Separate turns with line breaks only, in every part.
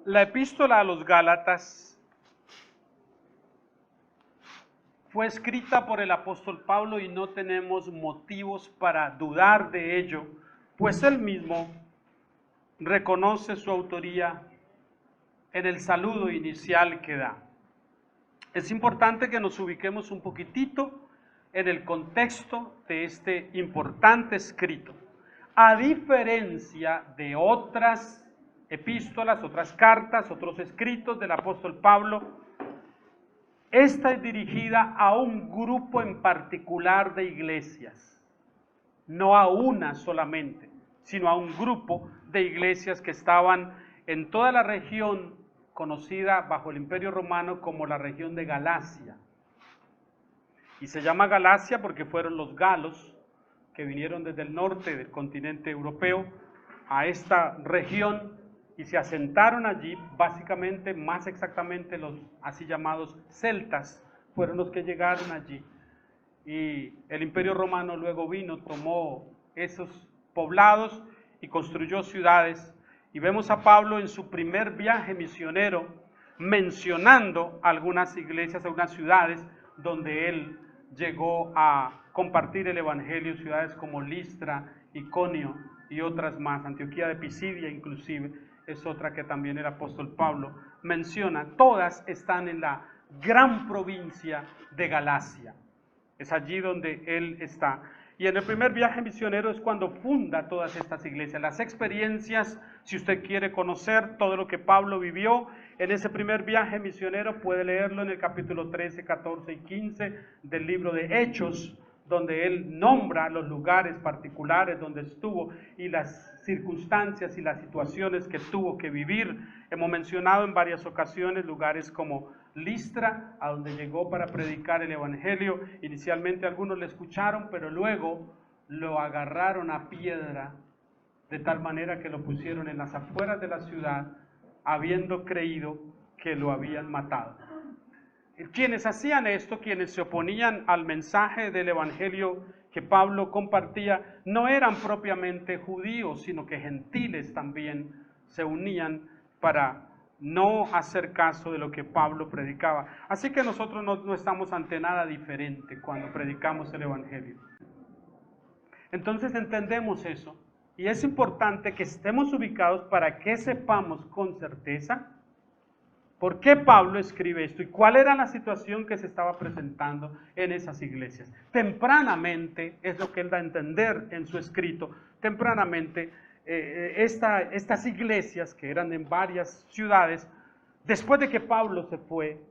La epístola a los Gálatas fue escrita por el apóstol Pablo y no tenemos motivos para dudar de ello, pues él mismo reconoce su autoría en el saludo inicial que da. Es importante que nos ubiquemos un poquitito en el contexto de este importante escrito. A diferencia de otras epístolas, otras cartas, otros escritos del apóstol Pablo, esta es dirigida a un grupo en particular de iglesias, no a una solamente, sino a un grupo de iglesias que estaban en toda la región conocida bajo el Imperio Romano como la región de Galacia. Y se llama Galacia porque fueron los galos que vinieron desde el norte del continente europeo a esta región y se asentaron allí, básicamente, más exactamente los así llamados celtas, fueron los que llegaron allí. Y el Imperio Romano luego vino, tomó esos poblados y construyó ciudades. Y vemos a Pablo en su primer viaje misionero mencionando algunas iglesias, algunas ciudades donde él llegó a compartir el evangelio, ciudades como Listra, Iconio y otras más, Antioquía de Pisidia inclusive, es otra que también el apóstol Pablo menciona. Todas están en la gran provincia de Galacia, es allí donde él está. Y en el primer viaje misionero es cuando funda todas estas iglesias. Las experiencias, si usted quiere conocer todo lo que Pablo vivió en ese primer viaje misionero, puede leerlo en el capítulo 13, 14 y 15 del libro de Hechos, donde él nombra los lugares particulares donde estuvo y las circunstancias y las situaciones que tuvo que vivir. Hemos mencionado en varias ocasiones lugares como Listra, a donde llegó para predicar el evangelio. Inicialmente algunos le escucharon, pero luego lo agarraron a piedra, de tal manera que lo pusieron en las afueras de la ciudad, habiendo creído que lo habían matado. Quienes hacían esto, quienes se oponían al mensaje del evangelio que Pablo compartía, no eran propiamente judíos, sino que gentiles también se unían para no hacer caso de lo que Pablo predicaba. Así que nosotros no estamos ante nada diferente cuando predicamos el evangelio. Entonces entendemos eso, y es importante que estemos ubicados para que sepamos con certeza ¿por qué Pablo escribe esto? ¿Y cuál era la situación que se estaba presentando en esas iglesias? Tempranamente, es lo que él da a entender en su escrito, tempranamente estas iglesias, que eran en varias ciudades, después de que Pablo se fue,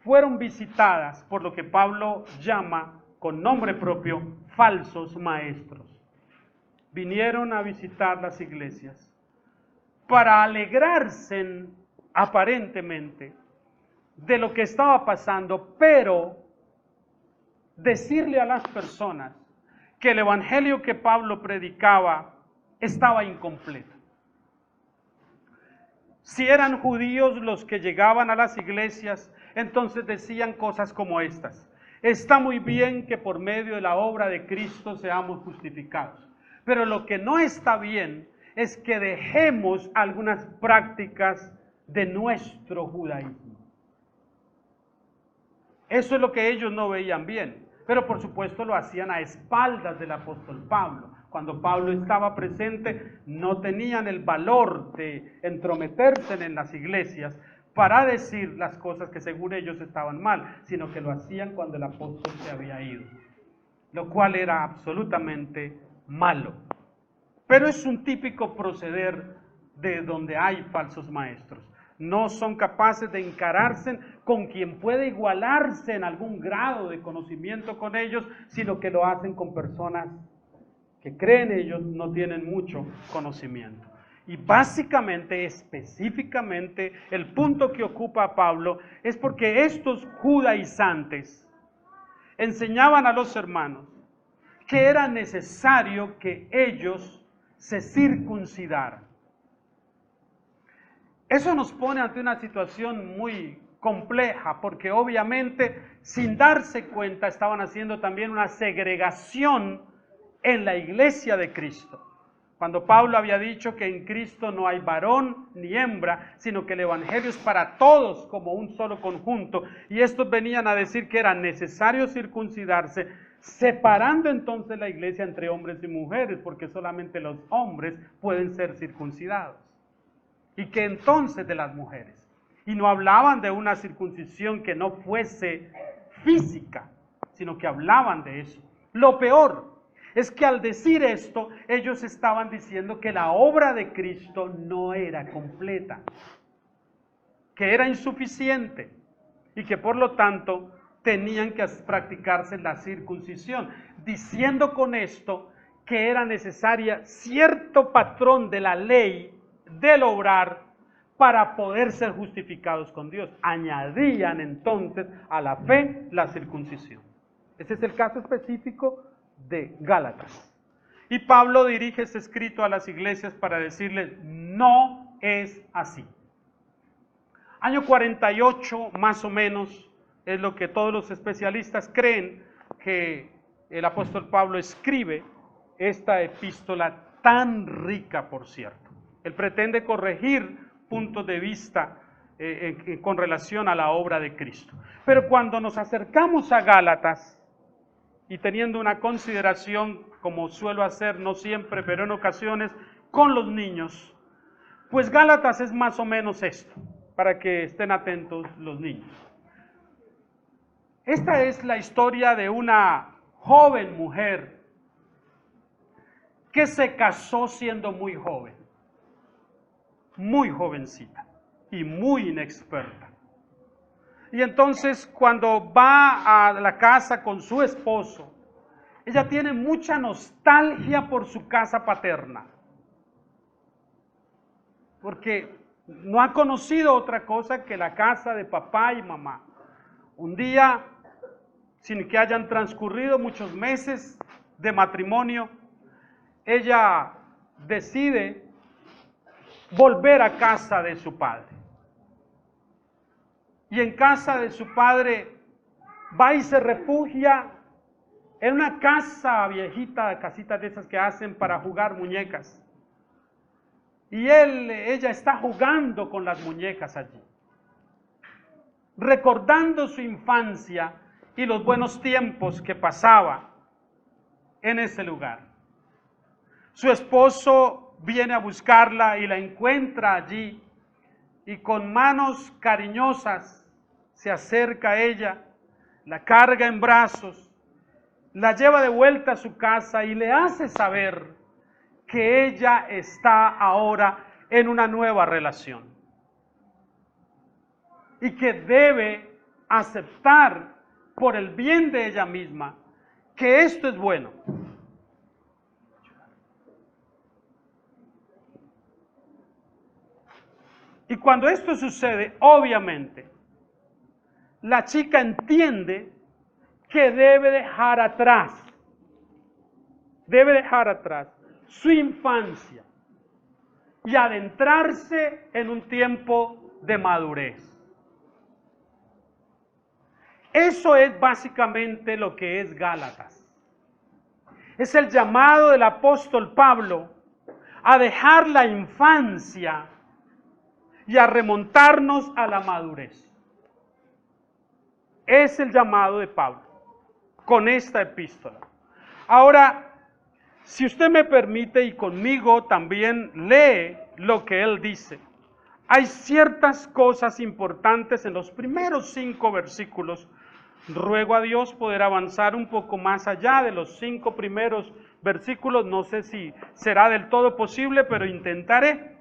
fueron visitadas por lo que Pablo llama, con nombre propio, falsos maestros. Vinieron a visitar las iglesias para alegrarse aparentemente de lo que estaba pasando, pero decirle a las personas que el evangelio que Pablo predicaba estaba incompleto. Si eran judíos los que llegaban a las iglesias, entonces decían cosas como estas: está muy bien que por medio de la obra de Cristo seamos justificados, pero lo que no está bien es que dejemos algunas prácticas de nuestro judaísmo. Eso es lo que ellos no veían bien, pero por supuesto lo hacían a espaldas del apóstol Pablo. Cuando Pablo estaba presente, no tenían el valor de entrometerse en las iglesias para decir las cosas que según ellos estaban mal, sino que lo hacían cuando el apóstol se había ido, lo cual era absolutamente malo. Pero es un típico proceder de donde hay falsos maestros. No son capaces de encararse con quien puede igualarse en algún grado de conocimiento con ellos, sino que lo hacen con personas que creen ellos no tienen mucho conocimiento. Y básicamente, específicamente, el punto que ocupa a Pablo es porque estos judaizantes enseñaban a los hermanos que era necesario que ellos se circuncidaran. Eso nos pone ante una situación muy compleja, porque obviamente, sin darse cuenta, estaban haciendo también una segregación en la iglesia de Cristo. Cuando Pablo había dicho que en Cristo no hay varón ni hembra, sino que el Evangelio es para todos como un solo conjunto. Y estos venían a decir que era necesario circuncidarse, separando entonces la iglesia entre hombres y mujeres, porque solamente los hombres pueden ser circuncidados. Y que entonces de las mujeres. Y no hablaban de una circuncisión que no fuese física, sino que hablaban de eso. Lo peor es que al decir esto, ellos estaban diciendo que la obra de Cristo no era completa, que era insuficiente y que por lo tanto tenían que practicarse la circuncisión, diciendo con esto que era necesaria cierto patrón de la ley del obrar para poder ser justificados con Dios. Añadían entonces a la fe la circuncisión. Ese es el caso específico de Gálatas. Y Pablo dirige ese escrito a las iglesias para decirles, no es así. Año 48, más o menos, es lo que todos los especialistas creen que el apóstol Pablo escribe esta epístola tan rica, por cierto. Él pretende corregir puntos de vista con relación a la obra de Cristo. Pero cuando nos acercamos a Gálatas, y teniendo una consideración, como suelo hacer, no siempre, pero en ocasiones, con los niños, pues Gálatas es más o menos esto, para que estén atentos los niños. Esta es la historia de una joven mujer que se casó siendo muy joven, muy jovencita y muy inexperta. Y entonces cuando va a la casa con su esposo, ella tiene mucha nostalgia por su casa paterna, porque no ha conocido otra cosa que la casa de papá y mamá. Un día, sin que hayan transcurrido muchos meses de matrimonio, ella decide volver a casa de su padre. Y en casa de su padre va y se refugia en una casa viejita, casitas de esas que hacen para jugar muñecas. Y ella está jugando con las muñecas allí, recordando su infancia y los buenos tiempos que pasaba en ese lugar. Su esposo viene a buscarla y la encuentra allí, y con manos cariñosas se acerca a ella, la carga en brazos, la lleva de vuelta a su casa y le hace saber que ella está ahora en una nueva relación y que debe aceptar por el bien de ella misma que esto es bueno. Y cuando esto sucede, obviamente, la chica entiende que debe dejar atrás su infancia y adentrarse en un tiempo de madurez. Eso es básicamente lo que es Gálatas. Es el llamado del apóstol Pablo a dejar la infancia y a remontarnos a la madurez. Es el llamado de Pablo con esta epístola. Ahora, si usted me permite y conmigo también lee lo que él dice, hay ciertas cosas importantes en los primeros 5 versículos. Ruego a Dios poder avanzar un poco más allá de los 5 primeros versículos. No sé si será del todo posible, pero intentaré.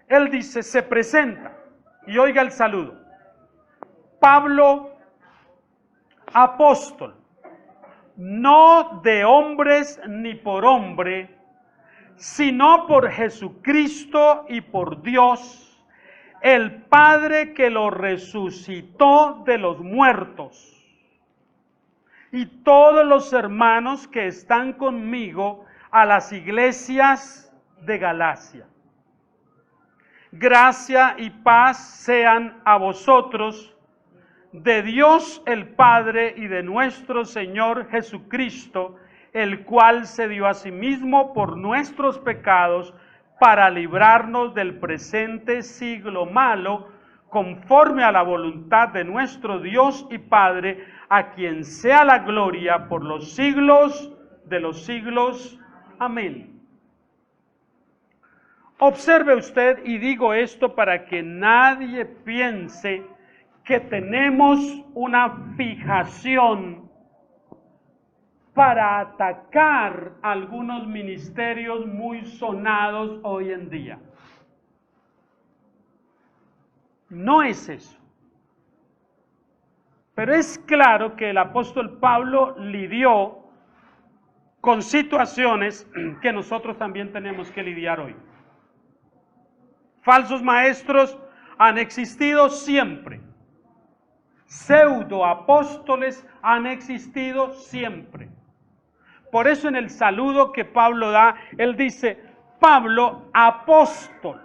Él dice, se presenta, y oiga el saludo. Pablo, apóstol, no de hombres ni por hombre, sino por Jesucristo y por Dios, el Padre que lo resucitó de los muertos, y todos los hermanos que están conmigo a las iglesias de Galacia. Gracia y paz sean a vosotros, de Dios el Padre y de nuestro Señor Jesucristo, el cual se dio a sí mismo por nuestros pecados para librarnos del presente siglo malo, conforme a la voluntad de nuestro Dios y Padre, a quien sea la gloria por los siglos de los siglos. Amén. Observe usted, y digo esto para que nadie piense que tenemos una fijación para atacar algunos ministerios muy sonados hoy en día. No es eso. Pero es claro que el apóstol Pablo lidió con situaciones que nosotros también tenemos que lidiar hoy. Falsos maestros han existido siempre. Pseudoapóstoles han existido siempre. Por eso en el saludo que Pablo da, él dice, Pablo, apóstol.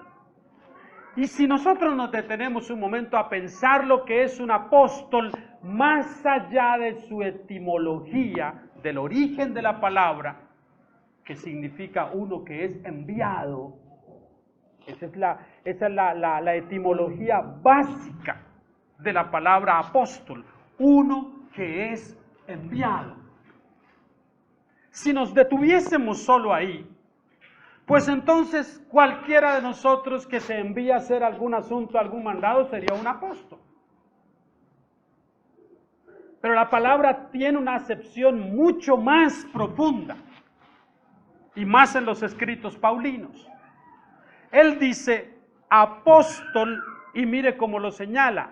Y si nosotros nos detenemos un momento a pensar lo que es un apóstol, más allá de su etimología, del origen de la palabra, que significa uno que es enviado, esa es la etimología básica de la palabra apóstol, uno que es enviado. Si nos detuviésemos solo ahí, pues entonces cualquiera de nosotros que se envía a hacer algún asunto, algún mandado, sería un apóstol. Pero la palabra tiene una acepción mucho más profunda, y más en los escritos paulinos. Él dice apóstol, y mire cómo lo señala,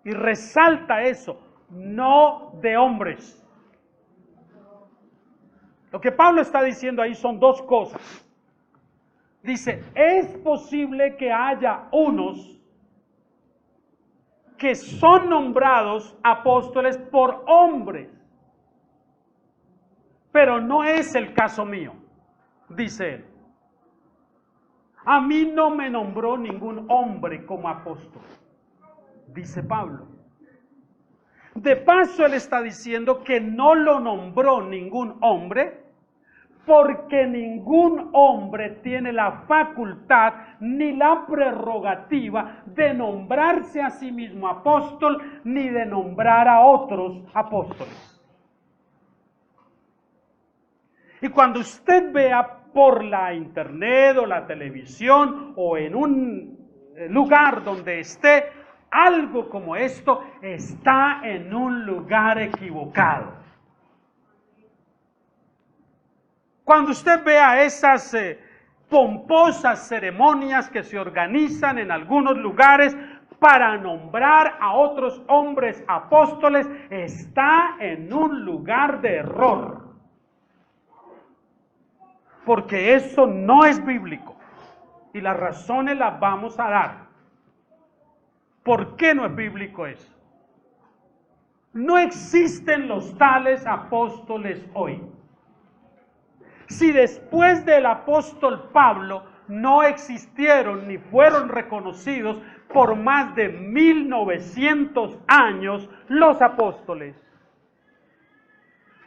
y resalta eso, no de hombres. Lo que Pablo está diciendo ahí son dos cosas. Dice, es posible que haya unos que son nombrados apóstoles por hombres, pero no es el caso mío, dice él. A mí no me nombró ningún hombre como apóstol, dice Pablo. De paso, él está diciendo que no lo nombró ningún hombre, porque ningún hombre tiene la facultad ni la prerrogativa de nombrarse a sí mismo apóstol, ni de nombrar a otros apóstoles. Y cuando usted vea por la internet o la televisión o en un lugar donde esté algo como esto, está en un lugar equivocado. Cuando usted vea esas pomposas ceremonias que se organizan en algunos lugares para nombrar a otros hombres apóstoles, está en un lugar de error. Porque eso no es bíblico. Y las razones las vamos a dar. ¿Por qué no es bíblico eso? No existen los tales apóstoles hoy. Si después del apóstol Pablo no existieron ni fueron reconocidos por más de 1900 años los apóstoles,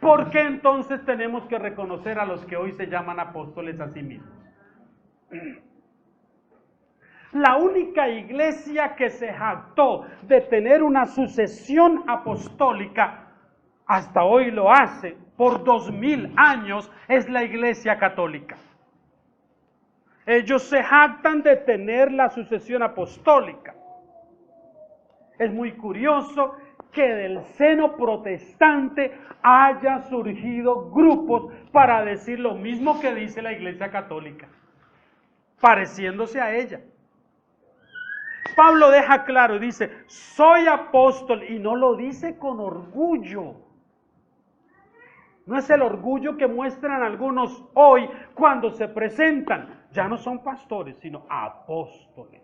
¿por qué entonces tenemos que reconocer a los que hoy se llaman apóstoles a sí mismos? La única iglesia que se jactó de tener una sucesión apostólica, hasta hoy lo hace, por 2000 años, es la Iglesia Católica. Ellos se jactan de tener la sucesión apostólica. Es muy curioso que del seno protestante haya surgido grupos para decir lo mismo que dice la Iglesia Católica, pareciéndose a ella. Pablo deja claro y dice, soy apóstol, y no lo dice con orgullo. No es el orgullo que muestran algunos hoy cuando se presentan. Ya no son pastores, sino apóstoles.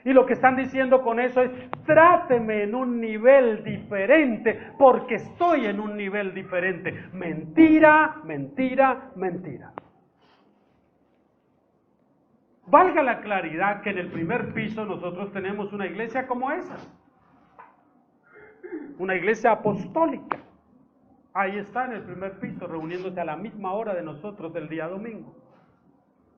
Y lo que están diciendo con eso es, tráteme en un nivel diferente, porque estoy en un nivel diferente. Mentira, mentira, mentira. Valga la claridad que en el primer piso nosotros tenemos una iglesia como esa. Una iglesia apostólica. Ahí está en el primer piso, reuniéndose a la misma hora de nosotros el día domingo.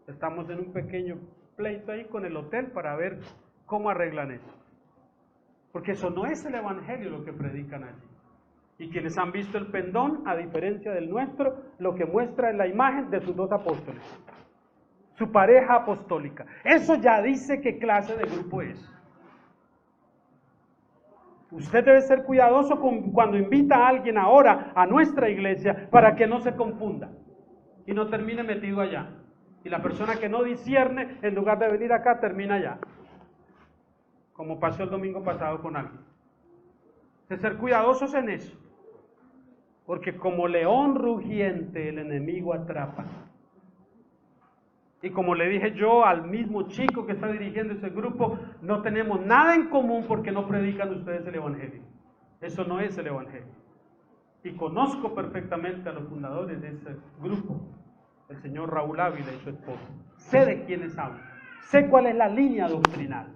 Estamos en un pequeño pleito ahí con el hotel para ver cómo arreglan eso. Porque eso no es el evangelio lo que predican allí. Y quienes han visto el pendón, a diferencia del nuestro, lo que muestra es la imagen de sus dos apóstoles, su pareja apostólica. Eso ya dice qué clase de grupo es. Usted debe ser cuidadoso cuando invita a alguien ahora a nuestra iglesia para que no se confunda y no termine metido allá. Y la persona que no discierne, en lugar de venir acá, termina allá, como pasó el domingo pasado con alguien. De ser cuidadosos en eso, porque como león rugiente el enemigo atrapa. Y como le dije yo al mismo chico que está dirigiendo ese grupo, no tenemos nada en común porque no predican ustedes el evangelio. Eso no es el evangelio. Y conozco perfectamente a los fundadores de ese grupo, el señor Raúl Ávila y su esposa. Sé de quiénes hablo, sé cuál es la línea doctrinal.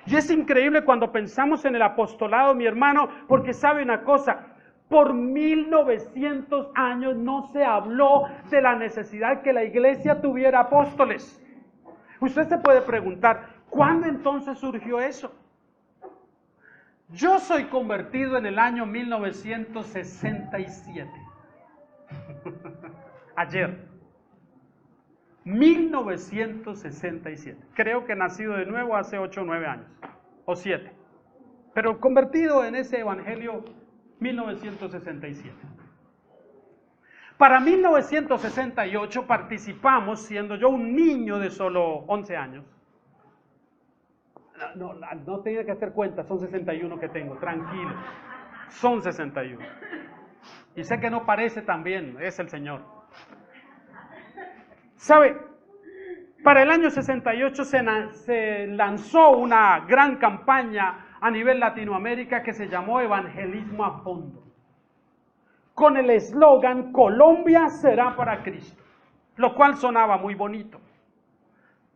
Y es increíble cuando pensamos en el apostolado, mi hermano, porque sabe una cosa, por 1900 años no se habló de la necesidad que la iglesia tuviera apóstoles. Usted se puede preguntar, ¿cuándo entonces surgió eso? Yo soy convertido en el año 1967. Ayer. 1967. Creo que he nacido de nuevo hace 8 o 9 años. O 7. Pero convertido en ese evangelio 1967. Para 1968 participamos, siendo yo un niño de solo 11 años. No tenía que hacer cuentas, son 61 que tengo, tranquilo. Son 61. Y sé que no parece tan bien, es el Señor. ¿Sabe? Para el año 68 se lanzó una gran campaña a nivel Latinoamérica que se llamó Evangelismo a Fondo, con el eslogan Colombia será para Cristo, lo cual sonaba muy bonito.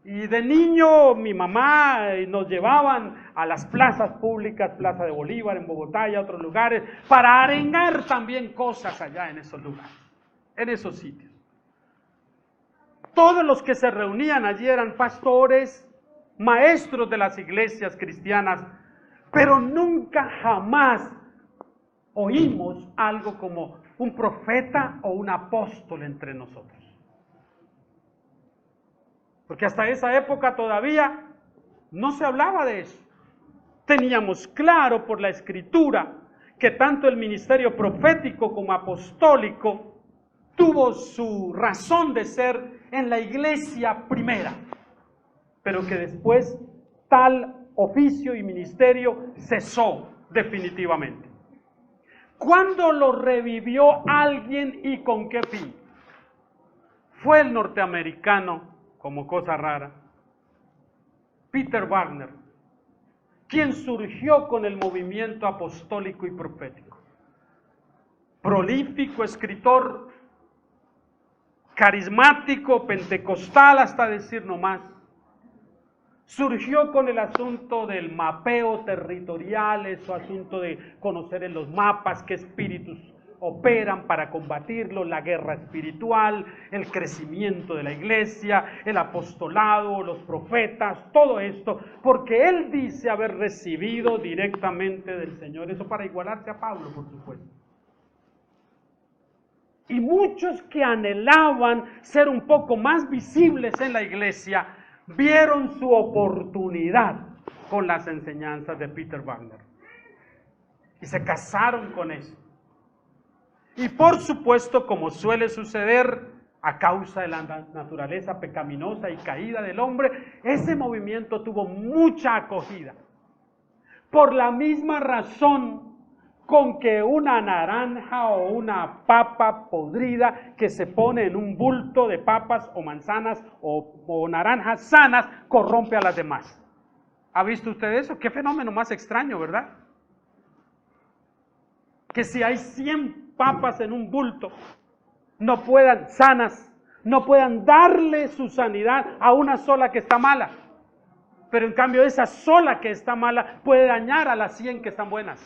Y de niño mi mamá nos llevaban a las plazas públicas, Plaza de Bolívar en Bogotá y a otros lugares, para arengar también cosas allá en esos lugares, en esos sitios. Todos los que se reunían allí eran pastores, maestros de las iglesias cristianas, pero nunca jamás oímos algo como un profeta o un apóstol entre nosotros. Porque hasta esa época todavía no se hablaba de eso. Teníamos claro por la Escritura que tanto el ministerio profético como apostólico tuvo su razón de ser en la iglesia primera, pero que después tal oficio y ministerio cesó definitivamente. ¿Cuándo lo revivió alguien y con qué fin? Fue el norteamericano, como cosa rara, Peter Wagner, quien surgió con el movimiento apostólico y profético. Prolífico escritor, carismático, pentecostal, hasta decir no más. Surgió con el asunto del mapeo territorial, ese asunto de conocer en los mapas qué espíritus operan para combatirlo, la guerra espiritual, el crecimiento de la iglesia, el apostolado, los profetas, todo esto, porque él dice haber recibido directamente del Señor, eso para igualarse a Pablo, por supuesto. Y muchos que anhelaban ser un poco más visibles en la iglesia, vieron su oportunidad con las enseñanzas de Peter Wagner. Y se casaron con eso. Y por supuesto, como suele suceder a causa de la naturaleza pecaminosa y caída del hombre, ese movimiento tuvo mucha acogida. Por la misma razón con que una naranja o una papa podrida que se pone en un bulto de papas o manzanas o naranjas sanas corrompe a las demás. ¿Ha visto usted eso? Qué fenómeno más extraño, ¿verdad? Que si hay 100 papas en un bulto, no puedan darle su sanidad a una sola que está mala. Pero en cambio esa sola que está mala puede dañar a las 100 que están buenas.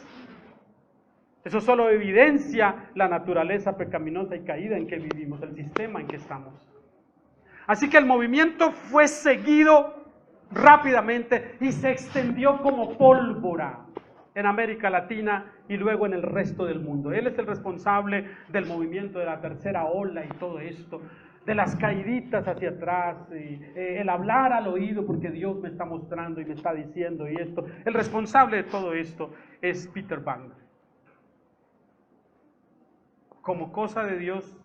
Eso solo evidencia la naturaleza pecaminosa y caída en que vivimos, el sistema en que estamos. Así que el movimiento fue seguido rápidamente y se extendió como pólvora en América Latina y luego en el resto del mundo. Él es el responsable del movimiento de la tercera ola y todo esto, de las caíditas hacia atrás, y, el hablar al oído porque Dios me está mostrando y me está diciendo y esto. El responsable de todo esto es Peter Wagner. Como cosa de Dios,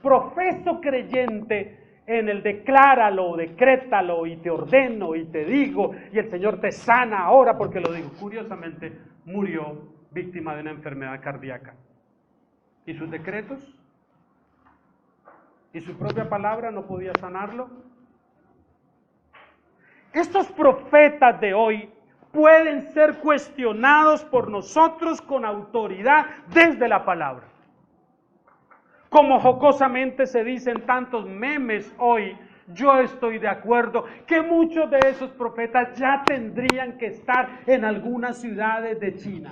profeso creyente en el decláralo, decrétalo y te ordeno y te digo y el Señor te sana ahora porque lo digo. Curiosamente murió víctima de una enfermedad cardíaca. ¿Y sus decretos? ¿Y su propia palabra no podía sanarlo? Estos profetas de hoy pueden ser cuestionados por nosotros con autoridad desde la palabra. Como jocosamente se dicen tantos memes hoy, yo estoy de acuerdo que muchos de esos profetas ya tendrían que estar en algunas ciudades de China.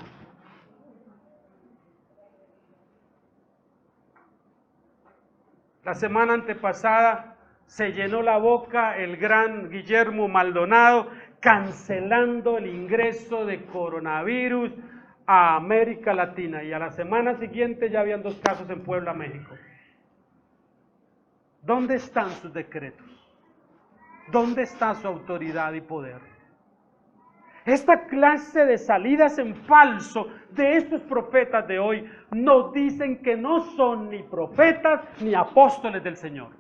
La semana antepasada se llenó la boca el gran Guillermo Maldonado cancelando el ingreso de coronavirus a América Latina, y a la semana siguiente ya habían 2 casos en Puebla, México. ¿Dónde están sus decretos? ¿Dónde está su autoridad y poder? Esta clase de salidas en falso de estos profetas de hoy nos dicen que no son ni profetas ni apóstoles del Señor.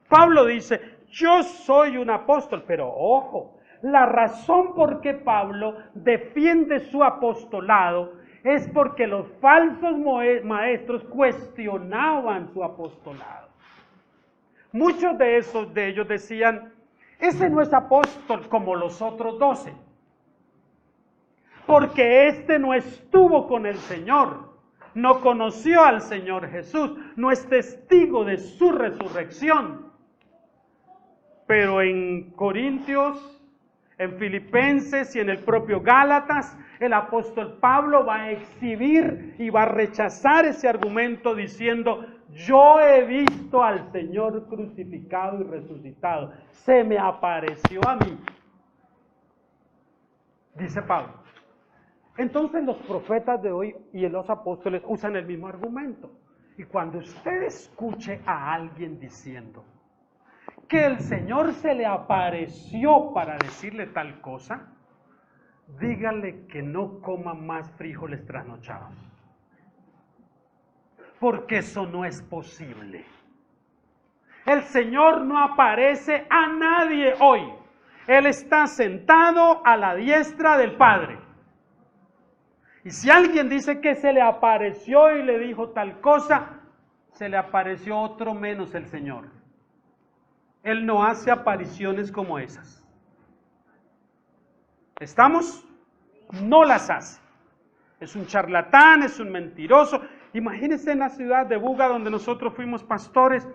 Pablo dice, yo soy un apóstol, pero ojo, la razón por qué Pablo defiende su apostolado es porque los falsos maestros cuestionaban su apostolado. Muchos de ellos decían, ese no es apóstol como los otros 12, porque este no estuvo con el Señor, no conoció al Señor Jesús, no es testigo de su resurrección. Pero en Corintios, en Filipenses y en el propio Gálatas, el apóstol Pablo va a exhibir y va a rechazar ese argumento diciendo, yo he visto al Señor crucificado y resucitado, se me apareció a mí, dice Pablo. Entonces los profetas de hoy y los apóstoles usan el mismo argumento. Y cuando usted escuche a alguien diciendo que el Señor se le apareció para decirle tal cosa, dígale que no coma más frijoles trasnochados, porque eso no es posible. El Señor no aparece a nadie hoy. Él está sentado a la diestra del Padre. Y si alguien dice que se le apareció y le dijo tal cosa, se le apareció otro menos el Señor. Él no hace apariciones como esas. ¿Estamos? No las hace. Es un charlatán, es un mentiroso. Imagínense en la ciudad de Buga, donde nosotros fuimos pastores,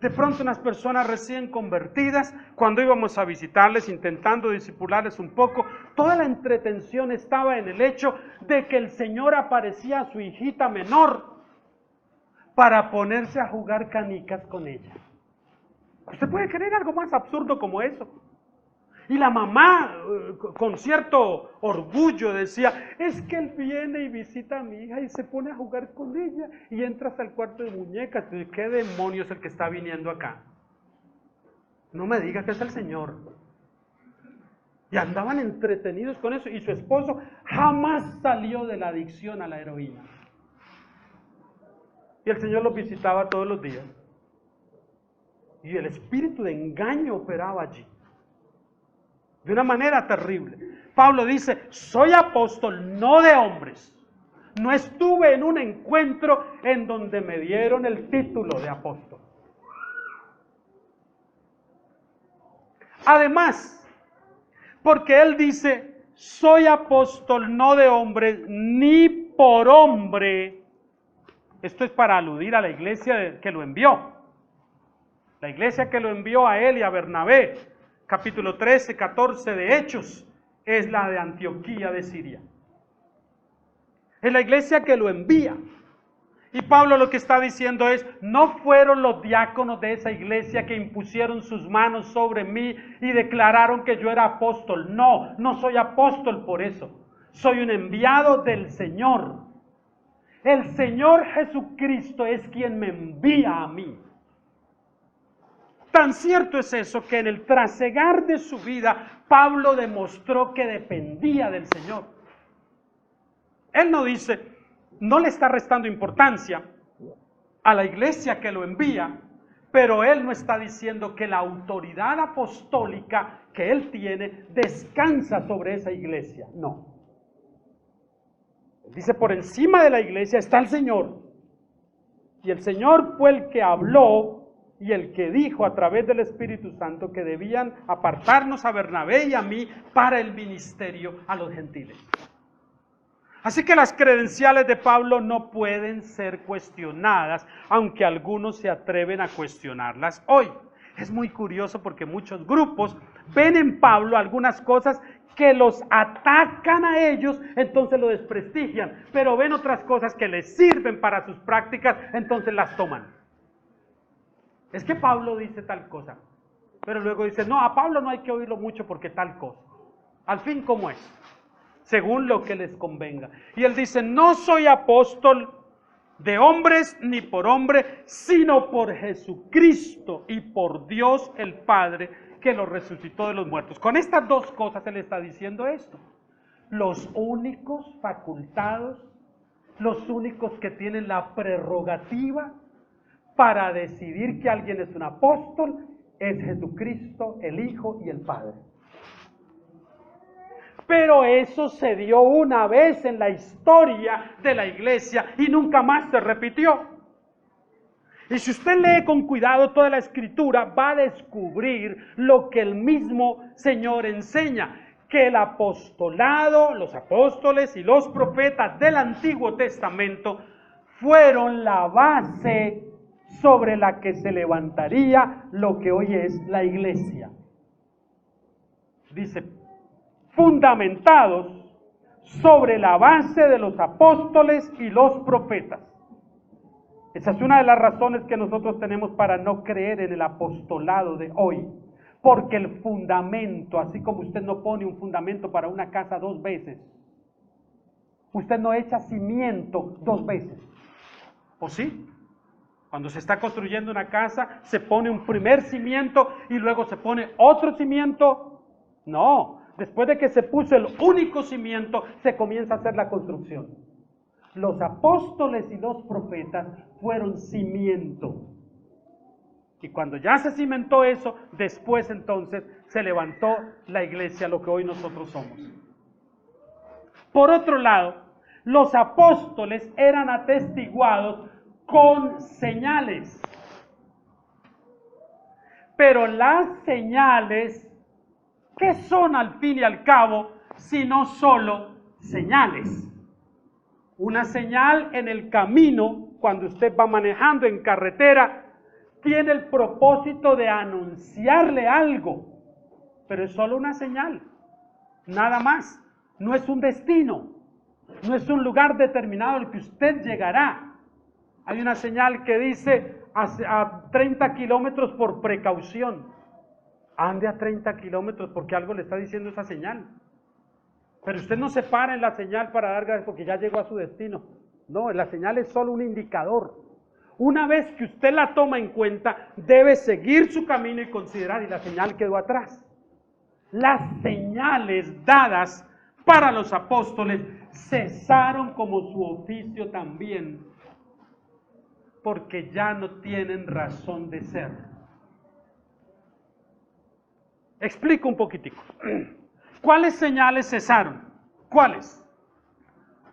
de pronto unas personas recién convertidas, cuando íbamos a visitarles, intentando discipularles un poco, toda la entretención estaba en el hecho de que el Señor aparecía a su hijita menor para ponerse a jugar canicas con ella. ¿Usted puede creer algo más absurdo como eso? Y la mamá, con cierto orgullo, decía, es que él viene y visita a mi hija y se pone a jugar con ella y entra hasta el cuarto de muñecas. ¿Qué demonios es el que está viniendo acá? No me diga que es el Señor. Y andaban entretenidos con eso, y su esposo jamás salió de la adicción a la heroína. Y el Señor los visitaba todos los días. Y el espíritu de engaño operaba allí, de una manera terrible. Pablo dice, soy apóstol no de hombres. No estuve en un encuentro en donde me dieron el título de apóstol. Además, porque él dice, soy apóstol no de hombres, ni por hombre. Esto es para aludir a la iglesia que lo envió. La iglesia que lo envió a él y a Bernabé, capítulo 13, 14 de Hechos, es la de Antioquía de Siria. es la iglesia que lo envía. Y Pablo lo que está diciendo es, no fueron los diáconos de esa iglesia que impusieron sus manos sobre mí y declararon que yo era apóstol. No, no soy apóstol por eso. Soy un enviado del Señor. El Señor Jesucristo es quien me envía a mí. Tan cierto es eso que en el trasegar de su vida, Pablo demostró que dependía del Señor. Él no dice, no le está restando importancia a la iglesia que lo envía, pero él no está diciendo que la autoridad apostólica que él tiene descansa sobre esa iglesia. No. Dice, por encima de la iglesia está el Señor. Y el Señor fue el que habló y el que dijo a través del Espíritu Santo que debían apartarnos a Bernabé y a mí para el ministerio a los gentiles. Así que las credenciales de Pablo no pueden ser cuestionadas, aunque algunos se atreven a cuestionarlas hoy. Es muy curioso porque muchos grupos ven en Pablo algunas cosas que los atacan a ellos, entonces lo desprestigian, pero ven otras cosas que les sirven para sus prácticas, entonces las toman. Es que Pablo dice tal cosa, pero luego dice, no, a Pablo no hay que oírlo mucho porque tal cosa. Al fin, ¿cómo es? Según lo que les convenga. Y él dice, no soy apóstol de hombres ni por hombre, sino por Jesucristo y por Dios el Padre que lo resucitó de los muertos. Con estas dos cosas él está diciendo esto. Los únicos facultados, los únicos que tienen la prerrogativa para decidir que alguien es un apóstol, es Jesucristo, el Hijo y el Padre. Pero eso se dio una vez en la historia de la iglesia y nunca más se repitió. Y si usted lee con cuidado toda la Escritura, va a descubrir lo que el mismo Señor enseña, que el apostolado, los apóstoles y los profetas del Antiguo Testamento fueron la base sobre la que se levantaría lo que hoy es la iglesia. Dice, fundamentados sobre la base de los apóstoles y los profetas. Esa es una de las razones que nosotros tenemos para no creer en el apostolado de hoy, porque el fundamento, así como usted no pone un fundamento para una casa 2 veces, usted no echa cimiento 2 veces, ¿o sí? Cuando se está construyendo una casa, se pone un primer cimiento y luego se pone otro cimiento. No. Después de que se puso el único cimiento, se comienza a hacer la construcción. Los apóstoles y los profetas fueron cimiento. Y cuando ya se cimentó eso, después entonces se levantó la iglesia, lo que hoy nosotros somos. Por otro lado, los apóstoles eran atestiguados con señales. Pero las señales, ¿qué son al fin y al cabo, sino solo señales? Una señal en el camino, cuando usted va manejando en carretera, tiene el propósito de anunciarle algo, pero es solo una señal, nada más. No es un destino, no es un lugar determinado al que usted llegará. Hay una señal que dice a 30 kilómetros por precaución. Ande a 30 kilómetros porque algo le está diciendo esa señal. Pero usted no se para en la señal para dar gracias porque ya llegó a su destino. No, la señal es solo un indicador. Una vez que usted la toma en cuenta, debe seguir su camino y considerar, y la señal quedó atrás. Las señales dadas para los apóstoles cesaron como su oficio también, porque ya no tienen razón de ser. Explico un poquitico. ¿Cuáles señales cesaron? ¿Cuáles?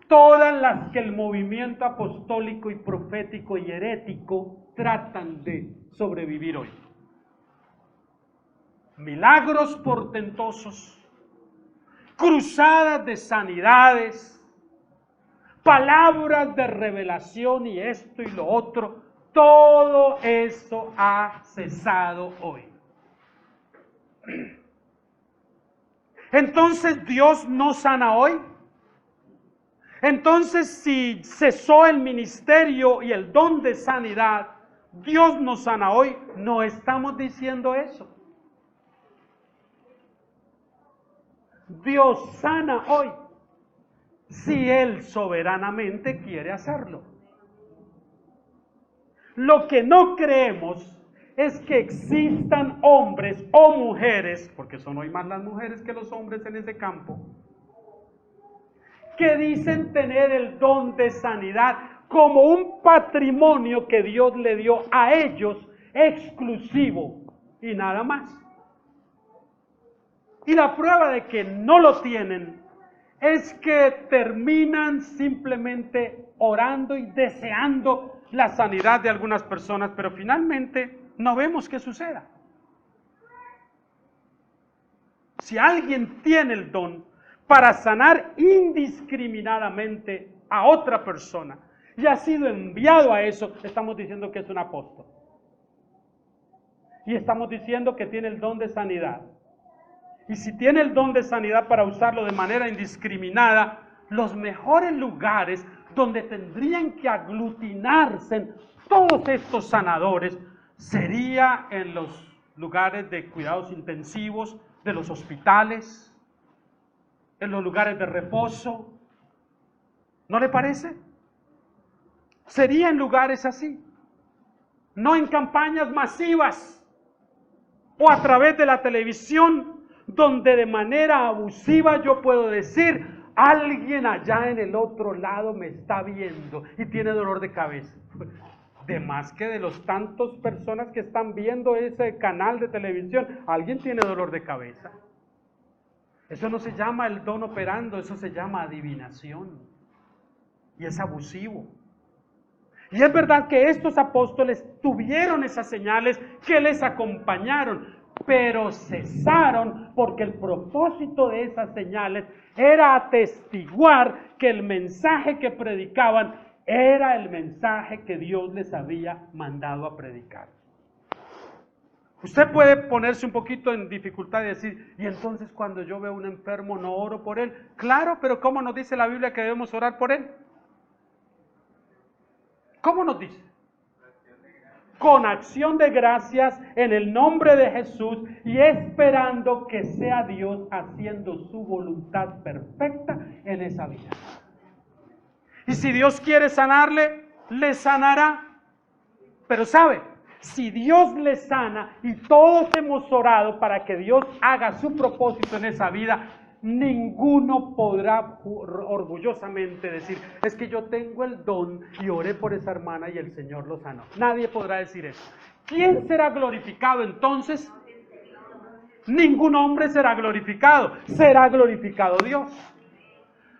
Todas las que el movimiento apostólico y profético y herético tratan de sobrevivir hoy. Milagros portentosos, cruzadas de sanidades, palabras de revelación y esto y lo otro, todo eso ha cesado hoy. Entonces, ¿Dios no sana hoy? Entonces, si cesó el ministerio y el don de sanidad, Dios nos sana hoy. No estamos diciendo eso. Dios sana hoy si Él soberanamente quiere hacerlo. Lo que no creemos es que existan hombres o mujeres, porque son hoy más las mujeres que los hombres en ese campo, que dicen tener el don de sanidad como un patrimonio que Dios le dio a ellos exclusivo y nada más. Y la prueba de que no lo tienen es que terminan simplemente orando y deseando la sanidad de algunas personas, pero finalmente no vemos que suceda. Si alguien tiene el don para sanar indiscriminadamente a otra persona y ha sido enviado a eso, estamos diciendo que es un apóstol. Y estamos diciendo que tiene el don de sanidad. Y si tiene el don de sanidad para usarlo de manera indiscriminada, los mejores lugares donde tendrían que aglutinarse todos estos sanadores sería en los lugares de cuidados intensivos, de los hospitales, en los lugares de reposo. ¿No le parece? Sería en lugares así, no en campañas masivas o a través de la televisión, donde de manera abusiva yo puedo decir, alguien allá en el otro lado me está viendo y tiene dolor de cabeza. De más que de los tantos personas que están viendo ese canal de televisión, alguien tiene dolor de cabeza. Eso no se llama el don operando, eso se llama adivinación. Y es abusivo. Y es verdad que estos apóstoles tuvieron esas señales que les acompañaron, pero cesaron porque el propósito de esas señales era atestiguar que el mensaje que predicaban era el mensaje que Dios les había mandado a predicar. Usted puede ponerse un poquito en dificultad y decir, y entonces cuando yo veo a un enfermo no oro por él. Claro, pero ¿cómo nos dice la Biblia que debemos orar por él? ¿Cómo nos dice? Con acción de gracias en el nombre de Jesús y esperando que sea Dios haciendo su voluntad perfecta en esa vida. Y si Dios quiere sanarle, le sanará. Pero ¿sabe? Si Dios le sana y todos hemos orado para que Dios haga su propósito en esa vida, ninguno podrá orgullosamente decir, es que yo tengo el don y oré por esa hermana y el Señor lo sanó. Nadie podrá decir eso. ¿Quién será glorificado entonces? Ningún hombre será glorificado Dios.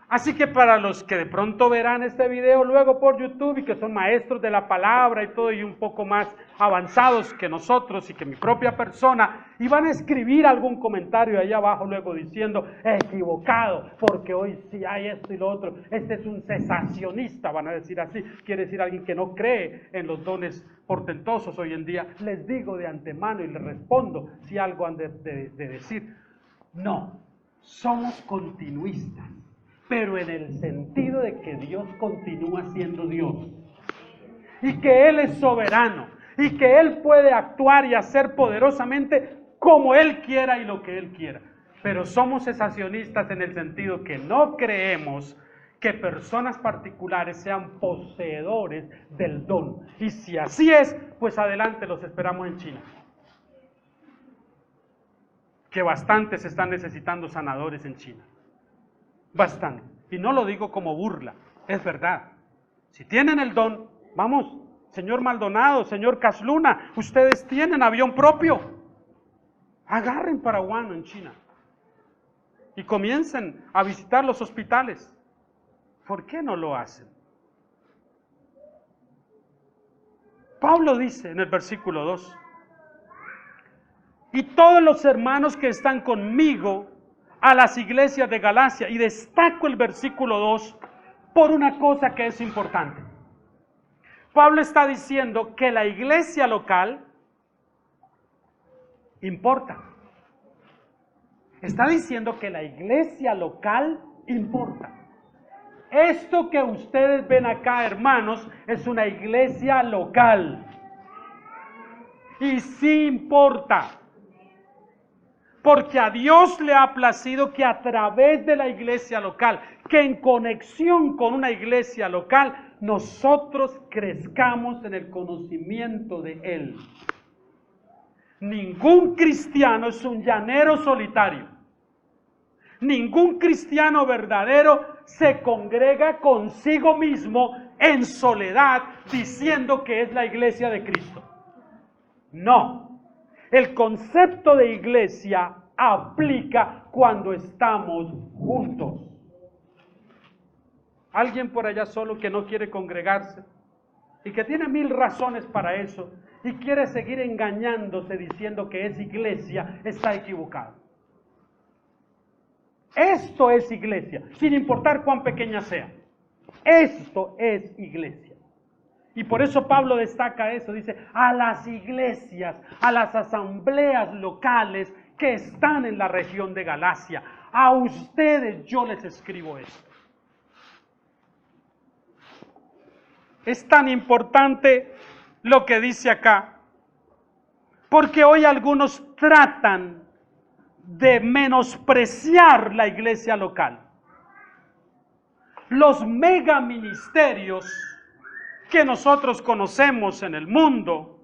Así que para los que de pronto verán este video luego por YouTube y que son maestros de la palabra y todo y un poco más avanzados que nosotros y que mi propia persona, y van a escribir algún comentario ahí abajo luego diciendo, equivocado, porque hoy sí hay esto y lo otro, este es un cesacionista, van a decir así, quiere decir alguien que no cree en los dones portentosos hoy en día. Les digo de antemano y les respondo si algo han de decir, no, somos continuistas, pero en el sentido de que Dios continúa siendo Dios y que Él es soberano y que Él puede actuar y hacer poderosamente como Él quiera y lo que Él quiera. Pero somos cesacionistas en el sentido que no creemos que personas particulares sean poseedores del don. Y si así es, pues adelante, los esperamos en China. Que bastantes están necesitando sanadores en China. Bastante. Y no lo digo como burla, es verdad. Si tienen el don, vamos, señor Maldonado, señor Casluna, ustedes tienen avión propio. Agarren paraguano en China y comiencen a visitar los hospitales. ¿Por qué no lo hacen? Pablo dice en el versículo 2, y todos los hermanos que están conmigo a las iglesias de Galacia, y destaco el versículo 2 por una cosa que es importante. Pablo está diciendo que la iglesia local importa. Está diciendo que la iglesia local importa. Esto que ustedes ven acá, hermanos, es una iglesia local. Y sí importa. Porque a Dios le ha placido que a través de la iglesia local, que en conexión con una iglesia local, nosotros crezcamos en el conocimiento de Él. Ningún cristiano es un llanero solitario. Ningún cristiano verdadero se congrega consigo mismo en soledad diciendo que es la iglesia de Cristo. No. El concepto de iglesia aplica cuando estamos juntos. Alguien por allá solo que no quiere congregarse y que tiene 1000 razones para eso y quiere seguir engañándose diciendo que es iglesia, está equivocado. Esto es iglesia, sin importar cuán pequeña sea. Esto es iglesia. Y por eso Pablo destaca eso, dice, a las iglesias, a las asambleas locales que están en la región de Galacia, a ustedes yo les escribo esto. Es tan importante lo que dice acá, porque hoy algunos tratan de menospreciar la iglesia local. Los megaministerios que nosotros conocemos en el mundo,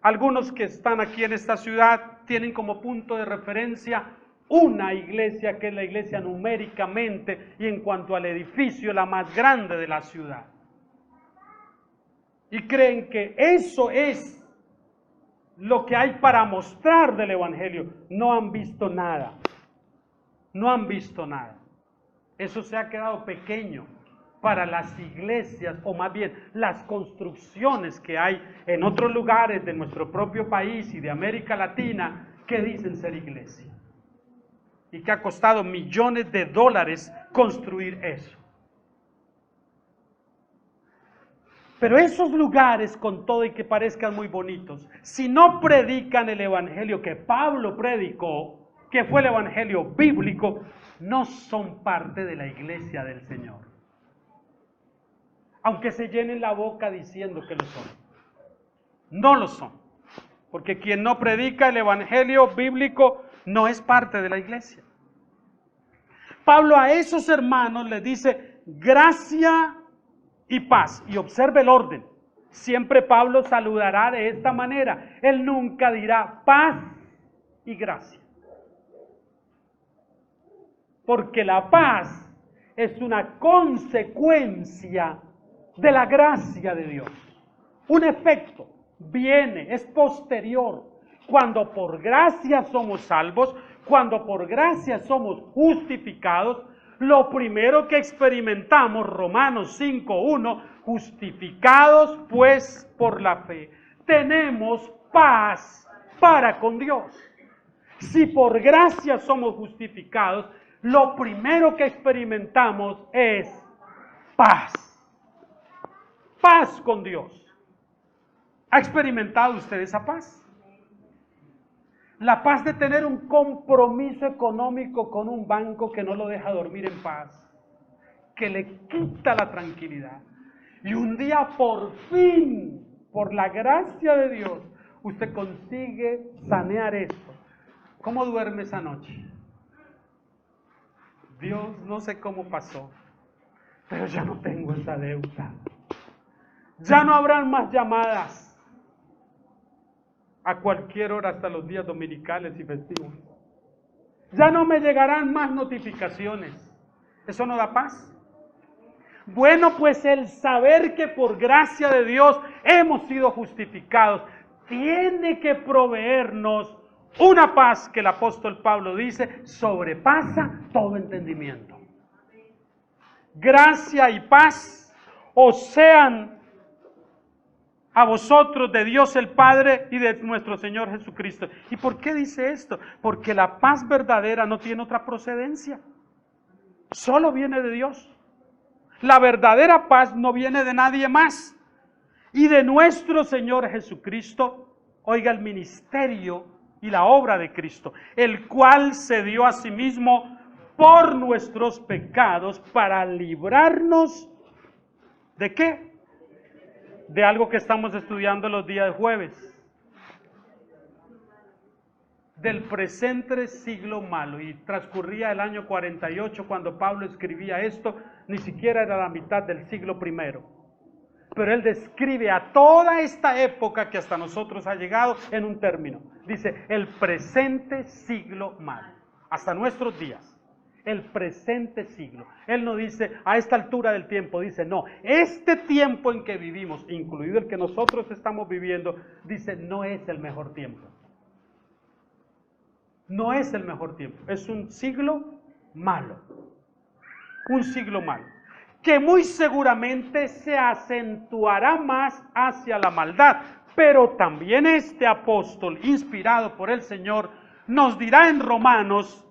algunos que están aquí en esta ciudad tienen como punto de referencia una iglesia que es la iglesia numéricamente y en cuanto al edificio la más grande de la ciudad. Y creen que eso es lo que hay para mostrar del Evangelio. No han visto nada. No han visto nada. Eso se ha quedado pequeño para las iglesias, o más bien las construcciones que hay en otros lugares de nuestro propio país y de América Latina que dicen ser iglesia. Y que ha costado millones de dólares construir eso. Pero esos lugares, con todo y que parezcan muy bonitos, si no predican el evangelio que Pablo predicó, que fue el evangelio bíblico, no son parte de la iglesia del Señor. Aunque se llenen la boca diciendo que lo son. No lo son. Porque quien no predica el evangelio bíblico no es parte de la iglesia. Pablo a esos hermanos les dice, gracia y paz. Y observe el orden. Siempre Pablo saludará de esta manera. Él nunca dirá paz y gracia. Porque la paz es una consecuencia de la gracia de Dios. Un efecto viene, es posterior. Cuando por gracia somos salvos, cuando por gracia somos justificados, lo primero que experimentamos, Romanos 5:1, justificados pues por la fe, tenemos paz para con Dios. Si por gracia somos justificados, lo primero que experimentamos es paz. Paz con Dios. ¿Ha experimentado usted esa paz? La paz de tener un compromiso económico con un banco que no lo deja dormir en paz, que le quita la tranquilidad. Y un día por fin, por la gracia de Dios, usted consigue sanear esto. ¿Cómo duerme esa noche? Dios, no sé cómo pasó, pero ya no tengo esa deuda. Ya no habrán más llamadas a cualquier hora hasta los días dominicales y festivos. Ya no me llegarán más notificaciones. ¿Eso no da paz? Bueno, pues el saber que por gracia de Dios hemos sido justificados tiene que proveernos una paz que el apóstol Pablo dice sobrepasa todo entendimiento. Gracia y paz os sean a vosotros de Dios el Padre y de nuestro Señor Jesucristo. ¿Y por qué dice esto? Porque la paz verdadera no tiene otra procedencia. Solo viene de Dios. La verdadera paz no viene de nadie más. Y de nuestro Señor Jesucristo, oiga el ministerio y la obra de Cristo, el cual se dio a sí mismo por nuestros pecados para librarnos ¿de qué? De algo que estamos estudiando los días jueves. Del presente siglo malo, y transcurría el año 48 cuando Pablo escribía esto, ni siquiera era la mitad del siglo primero. Pero él describe a toda esta época que hasta nosotros ha llegado en un término. Dice, el presente siglo malo, hasta nuestros días. El presente siglo. Él no dice a esta altura del tiempo, dice no, este tiempo en que vivimos, incluido el que nosotros estamos viviendo, dice no es el mejor tiempo. No es el mejor tiempo, es un siglo malo. Un siglo malo. Que muy seguramente se acentuará más hacia la maldad. Pero también este apóstol, inspirado por el Señor, nos dirá en Romanos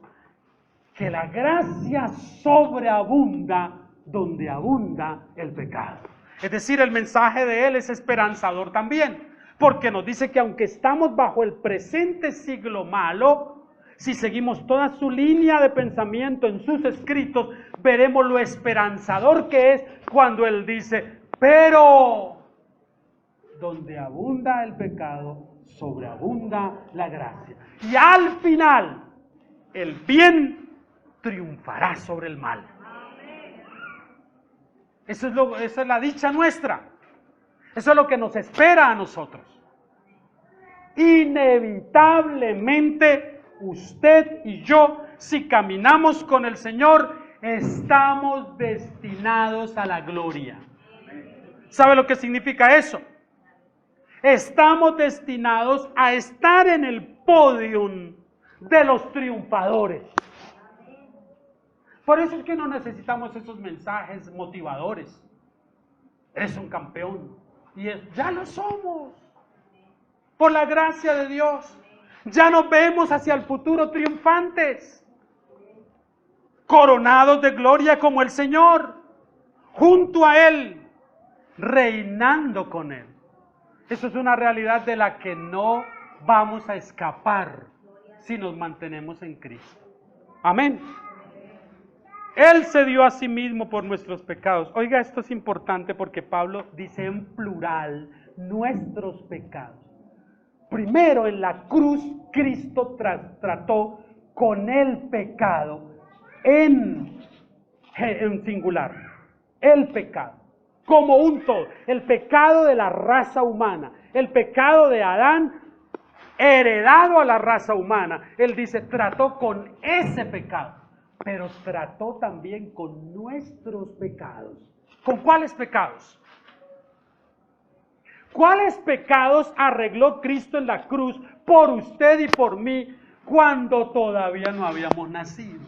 que la gracia sobreabunda donde abunda el pecado. Es decir, el mensaje de él es esperanzador también, porque nos dice que aunque estamos bajo el presente siglo malo, si seguimos toda su línea de pensamiento en sus escritos, veremos lo esperanzador que es cuando él dice, pero donde abunda el pecado, sobreabunda la gracia. Y al final, el bien triunfará sobre el mal. Esa es la dicha nuestra. Eso es lo que nos espera a nosotros. Inevitablemente, usted y yo, si caminamos con el Señor, estamos destinados a la gloria. ¿Sabe lo que significa eso? Estamos destinados a estar en el podium de los triunfadores. Por eso es que no necesitamos esos mensajes motivadores. Eres un campeón. Y ya lo somos. Por la gracia de Dios. Ya nos vemos hacia el futuro triunfantes. Coronados de gloria como el Señor. Junto a Él. Reinando con Él. Eso es una realidad de la que no vamos a escapar si nos mantenemos en Cristo. Amén. Él se dio a sí mismo por nuestros pecados. Oiga, esto es importante porque Pablo dice en plural, nuestros pecados. Primero en la cruz, Cristo trató con el pecado en singular. El pecado, como un todo. El pecado de la raza humana. El pecado de Adán, heredado a la raza humana. Él dice, trató con ese pecado. Pero trató también con nuestros pecados. ¿Con cuáles pecados? ¿Cuáles pecados arregló Cristo en la cruz por usted y por mí cuando todavía no habíamos nacido?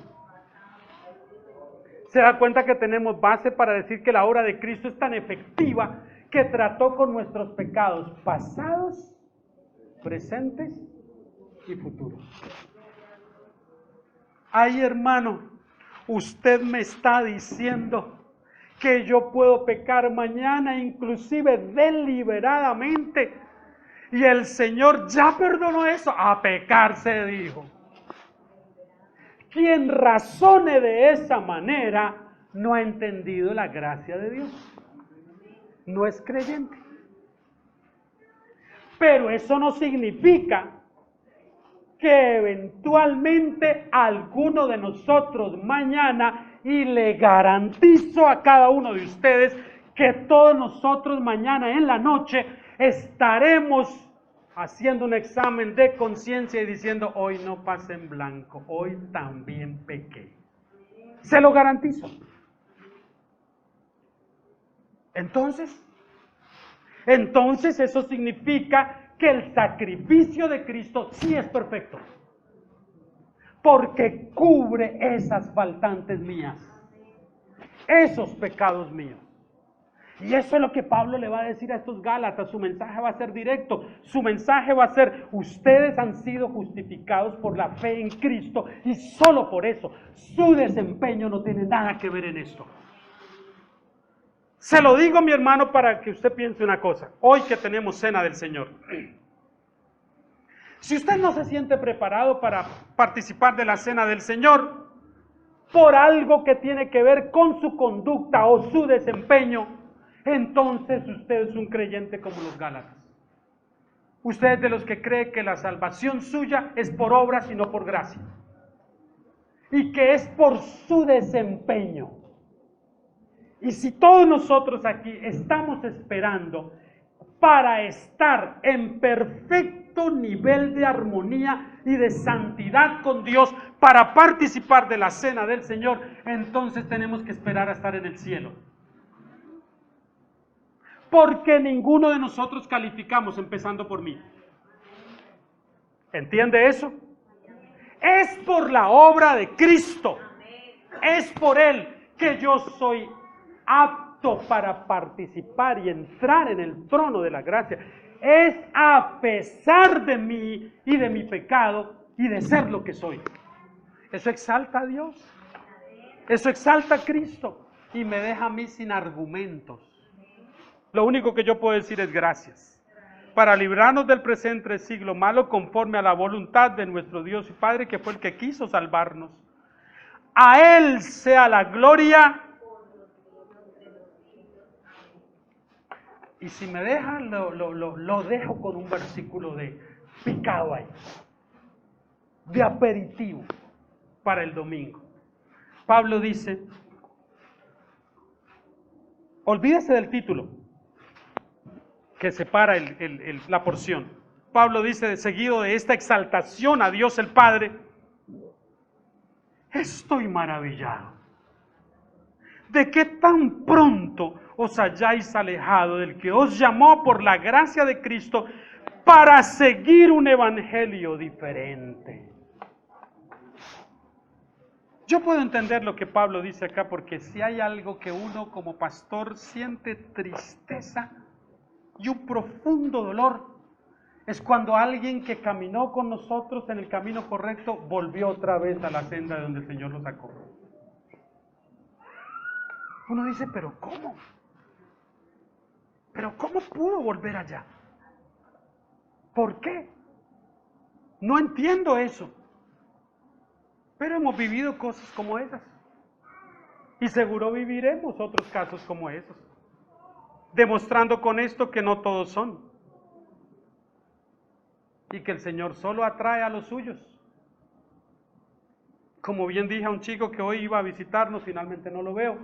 ¿Se da cuenta que tenemos base para decir que la obra de Cristo es tan efectiva que trató con nuestros pecados pasados, presentes y futuros? Ay, hermano, usted me está diciendo que yo puedo pecar mañana, inclusive deliberadamente, y el Señor ya perdonó eso. A pecar se dijo. Quien razone de esa manera no ha entendido la gracia de Dios. No es creyente. Pero eso no significa que eventualmente alguno de nosotros mañana, y le garantizo a cada uno de ustedes que todos nosotros mañana en la noche estaremos haciendo un examen de conciencia y diciendo, hoy no pasé en blanco, hoy también pequé. Se lo garantizo. Entonces eso significa que el sacrificio de Cristo sí es perfecto, porque cubre esas faltantes mías, esos pecados míos. Y eso es lo que Pablo le va a decir a estos Gálatas. Su mensaje va a ser directo, su mensaje va a ser, ustedes han sido justificados por la fe en Cristo y solo por eso, su desempeño no tiene nada que ver en esto. Se lo digo, mi hermano, para que usted piense una cosa. Hoy que tenemos cena del Señor, si usted no se siente preparado para participar de la cena del Señor, por algo que tiene que ver con su conducta o su desempeño, entonces usted es un creyente como los Gálatas. Usted es de los que cree que la salvación suya es por obras y no por gracia. Y que es por su desempeño. Y si todos nosotros aquí estamos esperando para estar en perfecto nivel de armonía y de santidad con Dios, para participar de la cena del Señor, entonces tenemos que esperar a estar en el cielo. Porque ninguno de nosotros calificamos, empezando por mí. ¿Entiende eso? Es por la obra de Cristo. Es por Él que yo soy apto para participar y entrar en el trono de la gracia. Es a pesar de mí y de mi pecado y de ser lo que soy. Eso exalta a Dios. Eso exalta a Cristo y me deja a mí sin argumentos. Lo único que yo puedo decir es gracias. Para librarnos del presente siglo malo conforme a la voluntad de nuestro Dios y Padre, que fue el que quiso salvarnos. A Él sea la gloria. Y si me dejan, lo dejo con un versículo de picado ahí, de aperitivo para el domingo. Pablo dice, olvídese del título que separa la porción. Pablo dice, seguido de esta exaltación a Dios el Padre, estoy maravillado de que tan pronto os hayáis alejado del que os llamó por la gracia de Cristo para seguir un evangelio diferente. Yo puedo entender lo que Pablo dice acá, porque si hay algo que uno como pastor siente tristeza y un profundo dolor, es cuando alguien que caminó con nosotros en el camino correcto volvió otra vez a la senda de donde el Señor lo sacó. Uno dice, ¿pero cómo? ¿Pero cómo pudo volver allá? ¿Por qué? No entiendo eso. Pero hemos vivido cosas como esas. Y seguro viviremos otros casos como esos. Demostrando con esto que no todos son. Y que el Señor solo atrae a los suyos. Como bien dije a un chico que hoy iba a visitarnos, finalmente no lo veo.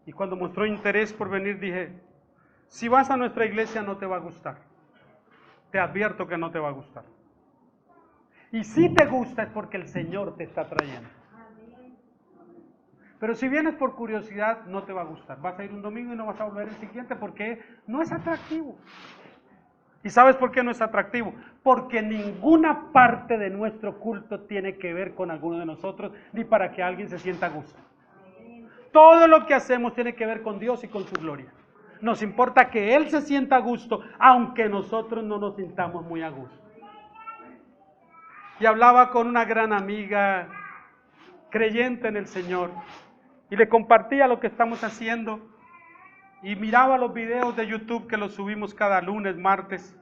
Y cuando mostró interés por venir dije, si vas a nuestra iglesia no te va a gustar. Te advierto que no te va a gustar. Y si te gusta es porque el Señor te está trayendo. Pero si vienes por curiosidad, no te va a gustar. Vas a ir un domingo y no vas a volver el siguiente porque no es atractivo. ¿Y sabes por qué no es atractivo? Porque ninguna parte de nuestro culto tiene que ver con alguno de nosotros, ni para que alguien se sienta a gusto. Todo lo que hacemos tiene que ver con Dios y con su gloria. Nos importa que Él se sienta a gusto, aunque nosotros no nos sintamos muy a gusto. Y hablaba con una gran amiga creyente en el Señor y le compartía lo que estamos haciendo y miraba los videos de YouTube que los subimos cada lunes, martes.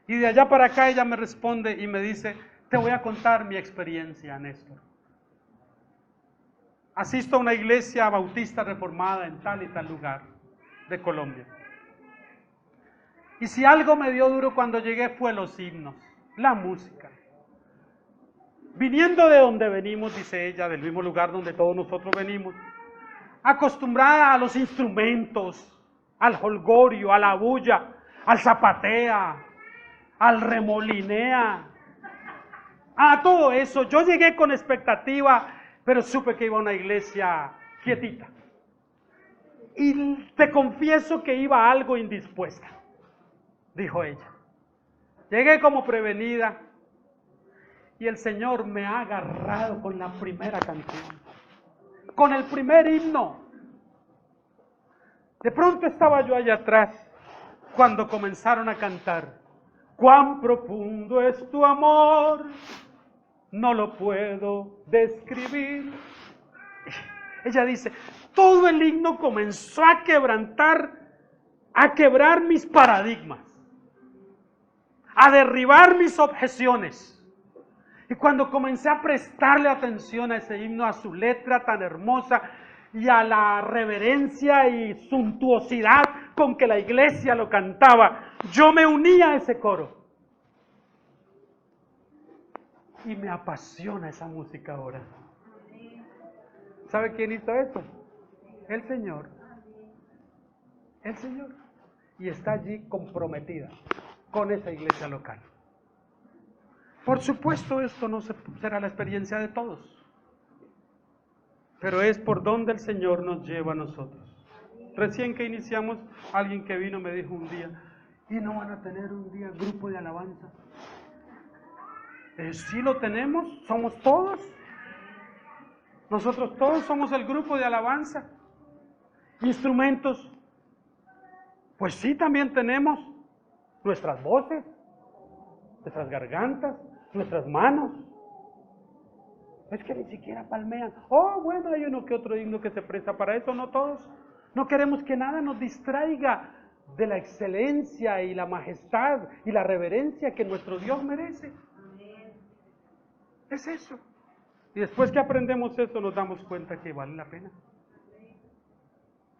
Y de allá para acá ella me responde y me dice, te voy a contar mi experiencia, Néstor. Asisto a una iglesia bautista reformada en tal y tal lugar de Colombia. Y si algo me dio duro cuando llegué fue los himnos, la música. Viniendo de donde venimos, dice ella, del mismo lugar donde todos nosotros venimos, acostumbrada a los instrumentos, al jolgorio, a la bulla, al zapatea, al remolinea, a todo eso. Yo llegué con expectativa, pero supe que iba a una iglesia quietita. Y te confieso que iba algo indispuesta, dijo ella. Llegué como prevenida y el Señor me ha agarrado con la primera canción, con el primer himno. De pronto estaba yo allá atrás cuando comenzaron a cantar. Cuán profundo es tu amor, no lo puedo describir. Ella dice, todo el himno comenzó a quebrar mis paradigmas, a derribar mis objeciones. Y cuando comencé a prestarle atención a ese himno, a su letra tan hermosa y a la reverencia y suntuosidad con que la iglesia lo cantaba, yo me uní a ese coro. Y me apasiona esa música ahora. ¿Sabe quién hizo eso? El Señor. El Señor. Y está allí comprometida con esa iglesia local. Por supuesto, esto no será la experiencia de todos, pero es por donde el Señor nos lleva a nosotros. Recién que iniciamos, alguien que vino me dijo un día, ¿y no van a tener un día grupo de alabanza? Sí lo tenemos, somos todos. Nosotros todos somos el grupo de alabanza. Instrumentos, pues sí, también tenemos nuestras voces, nuestras gargantas, nuestras manos. Es que ni siquiera palmean. Oh, bueno, hay uno que otro himno que se presta para eso, no todos. No queremos que nada nos distraiga de la excelencia y la majestad y la reverencia que nuestro Dios merece. Es eso. Y después que aprendemos eso nos damos cuenta que vale la pena.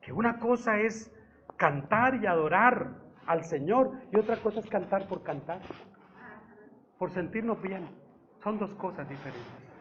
Que una cosa es cantar y adorar al Señor y otra cosa es cantar, por sentirnos bien. Son dos cosas diferentes.